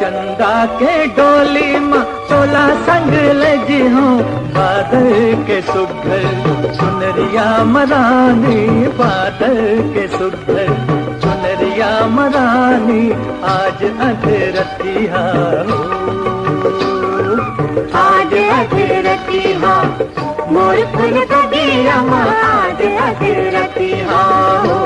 चंदा के डोली माँ चोला संग लजी हूँ, बादल के सुघर चुनरिया मरानी, बादल के सुघर चुनरिया मरानी, आज अधरतिया हो, आज अधरतिया मोर फूल बगिया माँ, आज अधरतिया हो।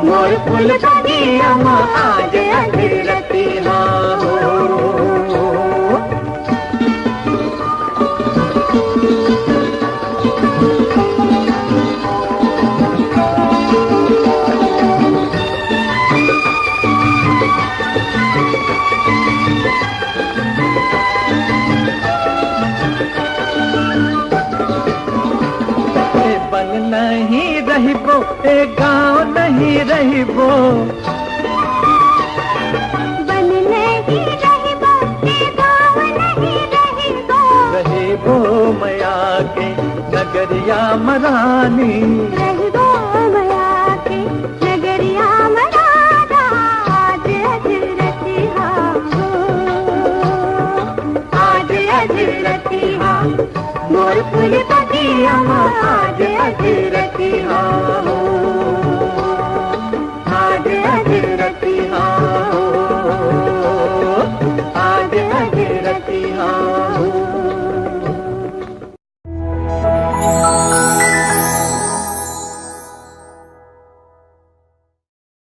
मोर फूल बगिया माँ, आज अधरतिया हो। बन नहीं रहिबो ए गाँव नहीं रहिबो, बन नहीं रहिबो ए गाँव नहीं रहिबो, रहिबो मैया के नगरिया मरानी, रहिबो मैया के नगरिया मराना, आज अधरतिया हो, आज अधरतिया मोर फूल बगिया माँ, आज अधरतिया हो, आज अधरतिया।